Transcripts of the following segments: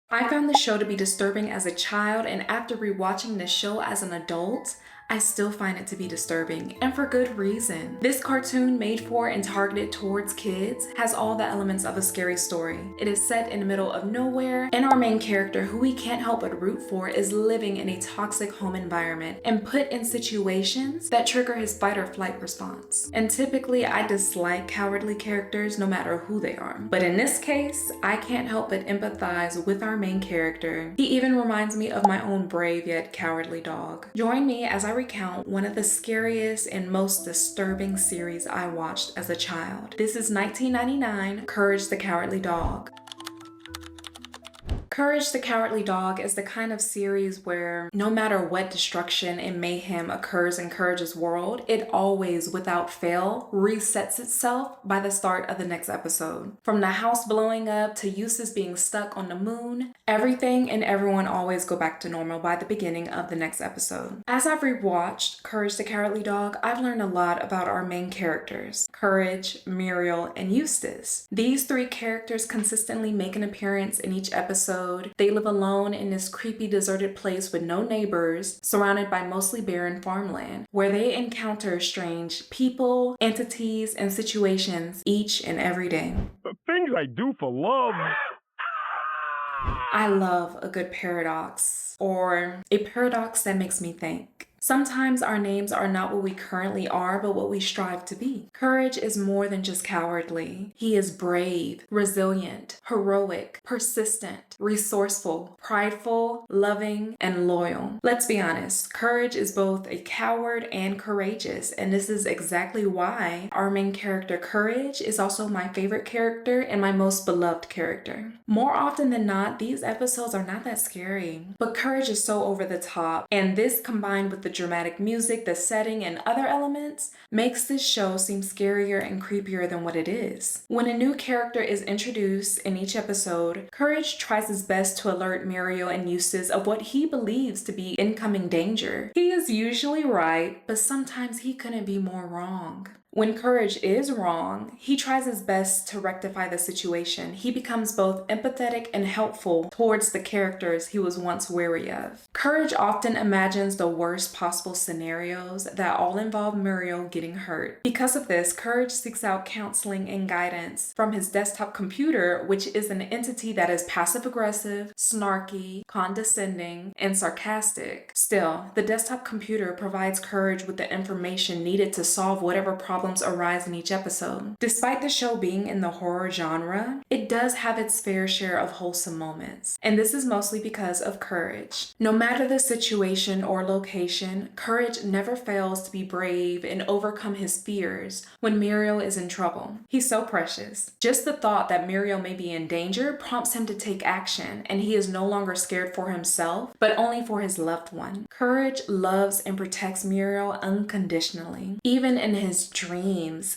I found the show to be disturbing as a child, and after rewatching the show as an adult, I still find it to be disturbing, and for good reason. This cartoon, made for and targeted towards kids, has all the elements of a scary story. It is set in the middle of nowhere, and our main character, who we can't help but root for, is living in a toxic home environment and put in situations that trigger his fight or flight response. And typically, I dislike cowardly characters no matter who they are. But in this case, I can't help but empathize with our main character. He even reminds me of my own brave yet cowardly dog. Join me as I recount one of the scariest and most disturbing series I watched as a child. This is 1999, Courage the Cowardly Dog. Courage the Cowardly Dog is the kind of series where no matter what destruction and mayhem occurs in Courage's world, it always, without fail, resets itself by the start of the next episode. From the house blowing up to Eustace being stuck on the moon, everything and everyone always go back to normal by the beginning of the next episode. As I've rewatched Courage the Cowardly Dog, I've learned a lot about our main characters, Courage, Muriel, and Eustace. These three characters consistently make an appearance in each episode. They live alone in this creepy deserted place with no neighbors, surrounded by mostly barren farmland, where they encounter strange people, entities, and situations each and every day. The things I do for love. I love a good paradox, or a paradox that makes me think. Sometimes our names are not what we currently are, but what we strive to be. Courage is more than just cowardly. He is brave, resilient, heroic, persistent, resourceful, prideful, loving, and loyal. Let's be honest, Courage is both a coward and courageous, and this is exactly why our main character, Courage, is also my favorite character and my most beloved character. More often than not, these episodes are not that scary, but Courage is so over the top, and this combined with the dramatic music, the setting, and other elements makes this show seem scarier and creepier than what it is. When a new character is introduced in each episode, Courage tries his best to alert Muriel and Eustace of what he believes to be incoming danger. He is usually right, but sometimes he couldn't be more wrong. When Courage is wrong, he tries his best to rectify the situation. He becomes both empathetic and helpful towards the characters he was once wary of. Courage often imagines the worst possible scenarios that all involve Muriel getting hurt. Because of this, Courage seeks out counseling and guidance from his desktop computer, which is an entity that is passive-aggressive, snarky, condescending, and sarcastic. Still, the desktop computer provides Courage with the information needed to solve whatever problems arise in each episode. Despite the show being in the horror genre, it does have its fair share of wholesome moments, and this is mostly because of Courage. No matter the situation or location, Courage never fails to be brave and overcome his fears when Muriel is in trouble. He's so precious. Just the thought that Muriel may be in danger prompts him to take action, and he is no longer scared for himself, but only for his loved one. Courage loves and protects Muriel unconditionally. Even in his dreams,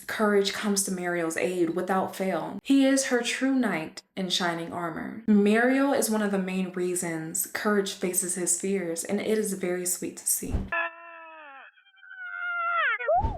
Courage comes to Muriel's aid without fail. He is her true knight in shining armor. Muriel is one of the main reasons Courage faces his fears, and it is very sweet to see.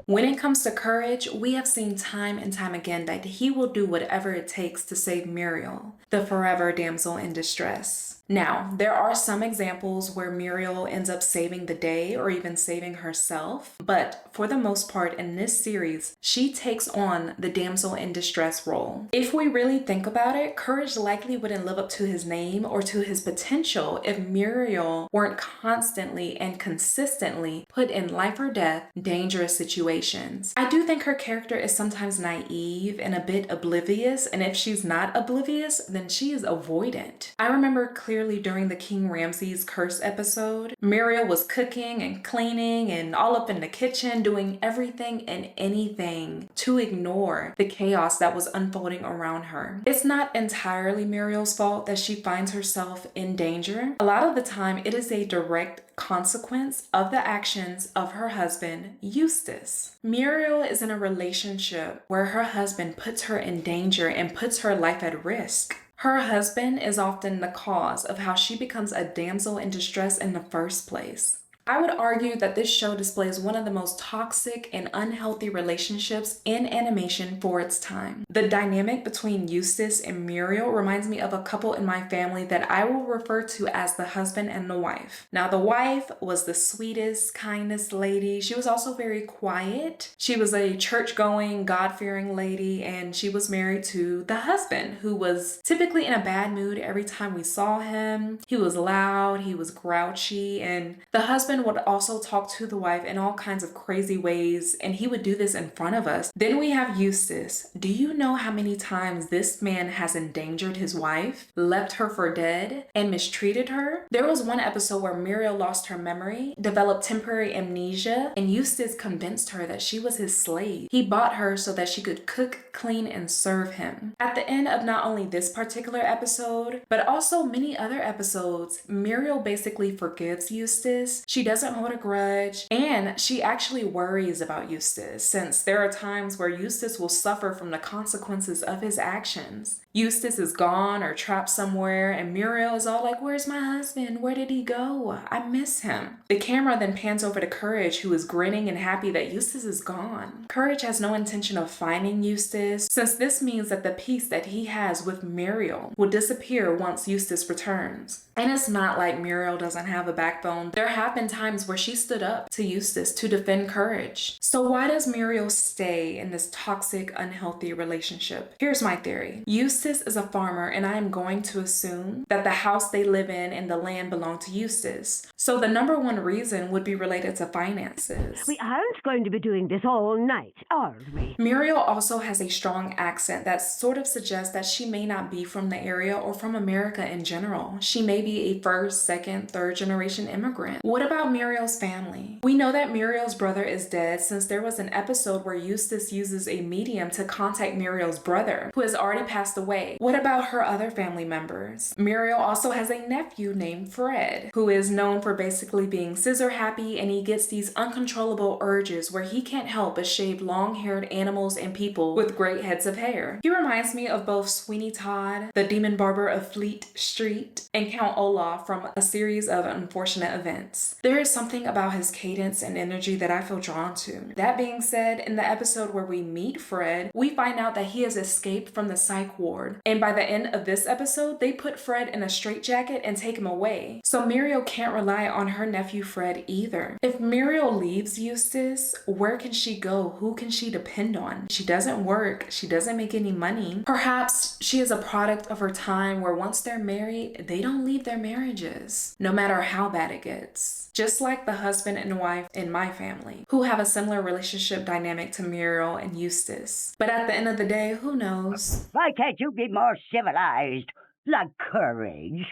When it comes to Courage, we have seen time and time again that he will do whatever it takes to save Muriel, the forever damsel in distress. Now, there are some examples where Muriel ends up saving the day or even saving herself, but for the most part in this series, she takes on the damsel in distress role. If we really think about it, Courage likely wouldn't live up to his name or to his potential if Muriel weren't constantly and consistently put in life or death dangerous situations. I do think her character is sometimes naive and a bit oblivious, and if she's not oblivious, then she is avoidant. I remember clearly during the King Ramses curse episode, Muriel was cooking and cleaning and all up in the kitchen, doing everything and anything to ignore the chaos that was unfolding around her. It's not entirely Muriel's fault that she finds herself in danger. A lot of the time, it is a direct consequence of the actions of her husband, Eustace. Muriel is in a relationship where her husband puts her in danger and puts her life at risk. Her husband is often the cause of how she becomes a damsel in distress in the first place. I would argue that this show displays one of the most toxic and unhealthy relationships in animation for its time. The dynamic between Eustace and Muriel reminds me of a couple in my family that I will refer to as the husband and the wife. Now, the wife was the sweetest, kindest lady. She was also very quiet. She was a church-going, God-fearing lady, and she was married to the husband, who was typically in a bad mood every time we saw him. He was loud, he was grouchy, and the husband would also talk to the wife in all kinds of crazy ways, and he would do this in front of us. Then we have Eustace. Do you know how many times this man has endangered his wife, left her for dead, and mistreated her? There was one episode where Muriel lost her memory, developed temporary amnesia, and Eustace convinced her that she was his slave. He bought her so that she could cook, clean, and serve him. At the end of not only this particular episode, but also many other episodes, Muriel basically forgives Eustace. She doesn't hold a grudge, and she actually worries about Eustace, since there are times where Eustace will suffer from the consequences of his actions. Eustace is gone or trapped somewhere, and Muriel is all like, "Where's my husband? Where did he go? I miss him." The camera then pans over to Courage, who is grinning and happy that Eustace is gone. Courage has no intention of finding Eustace, since this means that the peace that he has with Muriel will disappear once Eustace returns. And it's not like Muriel doesn't have a backbone. There have been times where she stood up to Eustace to defend Courage. So why does Muriel stay in this toxic, unhealthy relationship? Here's my theory. Eustace is a farmer, and I am going to assume that the house they live in and the land belong to Eustace. So the number one reason would be related to finances. We aren't going to be doing this all night, are we? Muriel also has a strong accent that sort of suggests that she may not be from the area or from America in general. She may be a first, second, third generation immigrant. What about Muriel's family? We know that Muriel's brother is dead, since there was an episode where Eustace uses a medium to contact Muriel's brother, who has already passed away. What about her other family members? Muriel also has a nephew named Fred, who is known for basically being scissor happy, and he gets these uncontrollable urges where he can't help but shave long-haired animals and people with great heads of hair. He reminds me of both Sweeney Todd, the demon barber of Fleet Street, and Count Olaf from a series of unfortunate events. There is something about his cadence and energy that I feel drawn to. That being said, in the episode where we meet Fred, we find out that he has escaped from the psych ward, and by the end of this episode, they put Fred in a straitjacket and take him away. So Muriel can't rely on her nephew Fred either. If Muriel leaves Eustace, where can she go? Who can she depend on? She doesn't work. She doesn't make any money. Perhaps she is a product of her time, where once they're married, they don't leave their marriages, no matter how bad it gets. Just like the husband and wife in my family, who have a similar relationship dynamic to Muriel and Eustace. But at the end of the day, who knows? Why can't you be more civilized? Like Courage.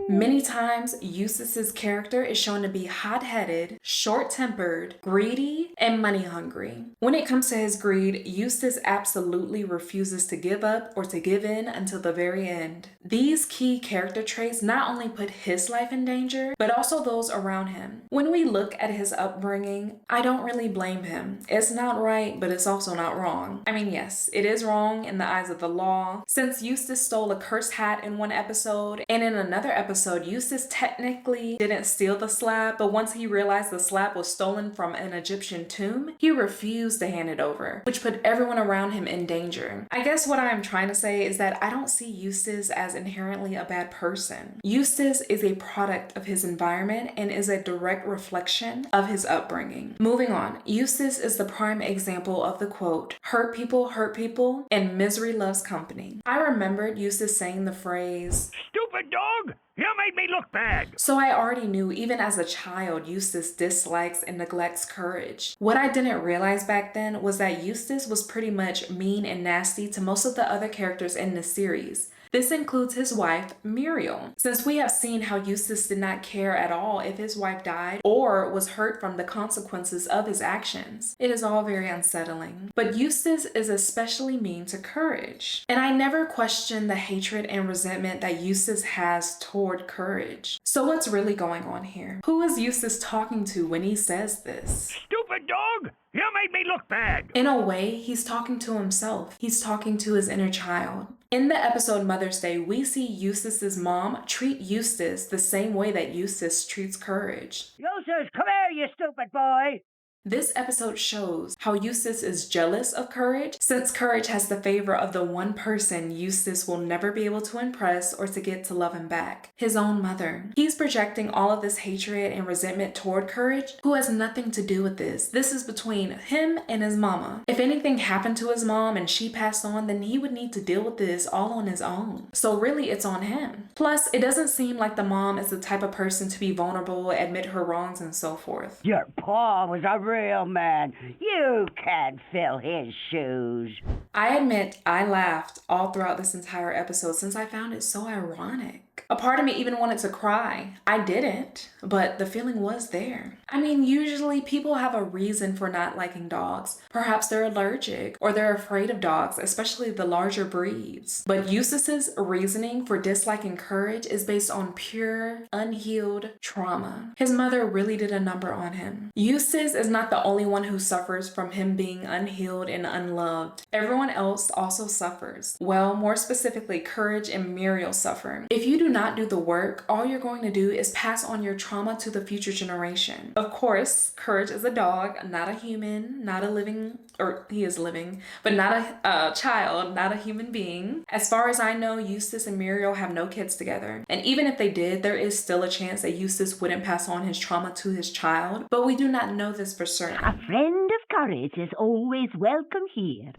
Many times, Eustace's character is shown to be hot-headed, short-tempered, greedy, and money-hungry. When it comes to his greed, Eustace absolutely refuses to give up or to give in until the very end. These key character traits not only put his life in danger, but also those around him. When we look at his upbringing, I don't really blame him. It's not right, but it's also not wrong. I mean, yes, it is wrong in the eyes of the law, since Eustace stole a cursed hat in one episode, and in another episode, Eustace technically didn't steal the slab, but once he realized the slab was stolen from an Egyptian tomb, he refused to hand it over, which put everyone around him in danger. I guess what I'm trying to say is that I don't see Eustace as inherently a bad person. Eustace is a product of his environment and is a direct reflection of his upbringing. Moving on, Eustace is the prime example of the quote, hurt people, and misery loves company. I remembered Eustace saying the phrase, Stupid dog! You made me look bad! So I already knew, even as a child, Eustace dislikes and neglects Courage. What I didn't realize back then was that Eustace was pretty much mean and nasty to most of the other characters in the series. This includes his wife, Muriel, since we have seen how Eustace did not care at all if his wife died or was hurt from the consequences of his actions. It is all very unsettling. But Eustace is especially mean to Courage. And I never questioned the hatred and resentment that Eustace has toward Courage. So what's really going on here? Who is Eustace talking to when he says this? Stupid dog! You made made me look bad. In a way, he's talking to himself. He's talking to his inner child. In the episode Mother's Day, we see Eustace's mom treat Eustace the same way that Eustace treats Courage. Eustace, come here, you stupid boy. This episode shows how Eustace is jealous of Courage, since Courage has the favor of the one person Eustace will never be able to impress or to get to love him back, his own mother. He's projecting all of this hatred and resentment toward Courage, who has nothing to do with this. This is between him and his mama. If anything happened to his mom and she passed on, then he would need to deal with this all on his own. So really, it's on him. Plus, it doesn't seem like the mom is the type of person to be vulnerable, admit her wrongs, and so forth. Your pa was a real man. You can't fill his shoes. I admit I laughed all throughout this entire episode since I found it so ironic. A part of me even wanted to cry. I didn't, but the feeling was there. I mean, usually people have a reason for not liking dogs. Perhaps they're allergic or they're afraid of dogs, especially the larger breeds. But Eustace's reasoning for disliking Courage is based on pure, unhealed trauma. His mother really did a number on him. Eustace is not the only one who suffers from him being unhealed and unloved. Everyone else also suffers. Well, more specifically, Courage and Muriel suffer. If you do not do the work, all you're going to do is pass on your trauma to the future generation. Of course, Courage is a dog, not a human, not a living, or he is living, but not a child, not a human being. As far as I know, Eustace and Muriel have no kids together. And even if they did, there is still a chance that Eustace wouldn't pass on his trauma to his child, but we do not know this for certain. A friend of Courage is always welcome here.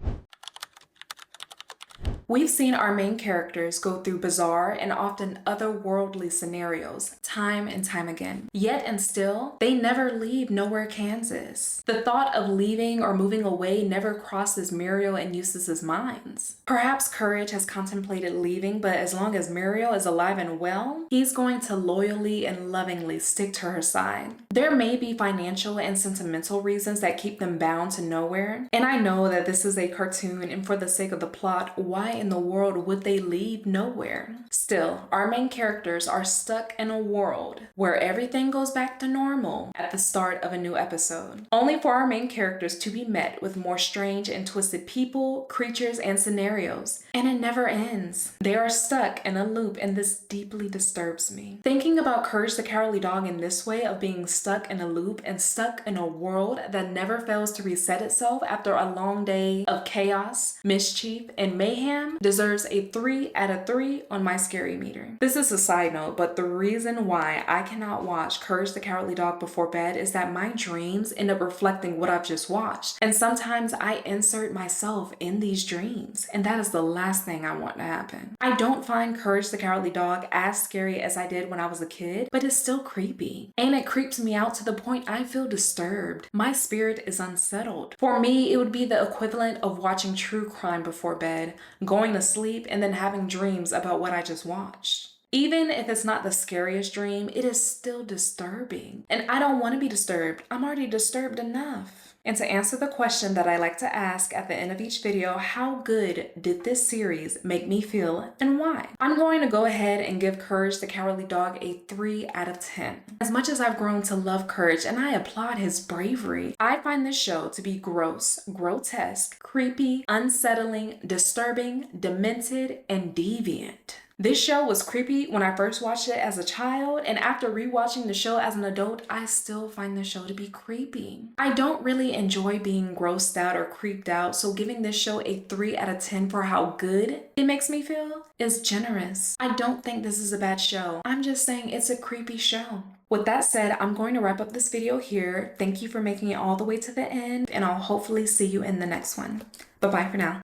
We've seen our main characters go through bizarre and often otherworldly scenarios time and time again. Yet and still, they never leave Nowhere, Kansas. The thought of leaving or moving away never crosses Muriel and Eustace's minds. Perhaps Courage has contemplated leaving, but as long as Muriel is alive and well, he's going to loyally and lovingly stick to her side. There may be financial and sentimental reasons that keep them bound to Nowhere, and I know that this is a cartoon, and for the sake of the plot, why in the world would they leave Nowhere? Still, our main characters are stuck in a world where everything goes back to normal at the start of a new episode, only for our main characters to be met with more strange and twisted people, creatures, and scenarios, and it never ends. They are stuck in a loop, and this deeply disturbs me. Thinking about Courage the Cowardly Dog in this way of being stuck in a loop and stuck in a world that never fails to reset itself after a long day of chaos, mischief, and mayhem deserves a 3 out of 3 on my scary meter. This is a side note, but the reason why I cannot watch Courage the Cowardly Dog before bed is that my dreams end up reflecting what I've just watched. And sometimes I insert myself in these dreams, and that is the last thing I want to happen. I don't find Courage the Cowardly Dog as scary as I did when I was a kid, but it's still creepy. And it creeps me out to the point I feel disturbed. My spirit is unsettled. For me, it would be the equivalent of watching true crime before bed, going to sleep, and then having dreams about what I just watched. Even if it's not the scariest dream, it is still disturbing. And I don't want to be disturbed. I'm already disturbed enough. And to answer the question that I like to ask at the end of each video, how good did this series make me feel and why? I'm going to go ahead and give Courage the Cowardly Dog a 3 out of 10. As much as I've grown to love Courage and I applaud his bravery, I find this show to be gross, grotesque, creepy, unsettling, disturbing, demented, and deviant. This show was creepy when I first watched it as a child, and after rewatching the show as an adult, I still find the show to be creepy. I don't really enjoy being grossed out or creeped out, so giving this show a 3 out of 10 for how good it makes me feel is generous. I don't think this is a bad show. I'm just saying it's a creepy show. With that said, I'm going to wrap up this video here. Thank you for making it all the way to the end, and I'll hopefully see you in the next one. Bye-bye for now.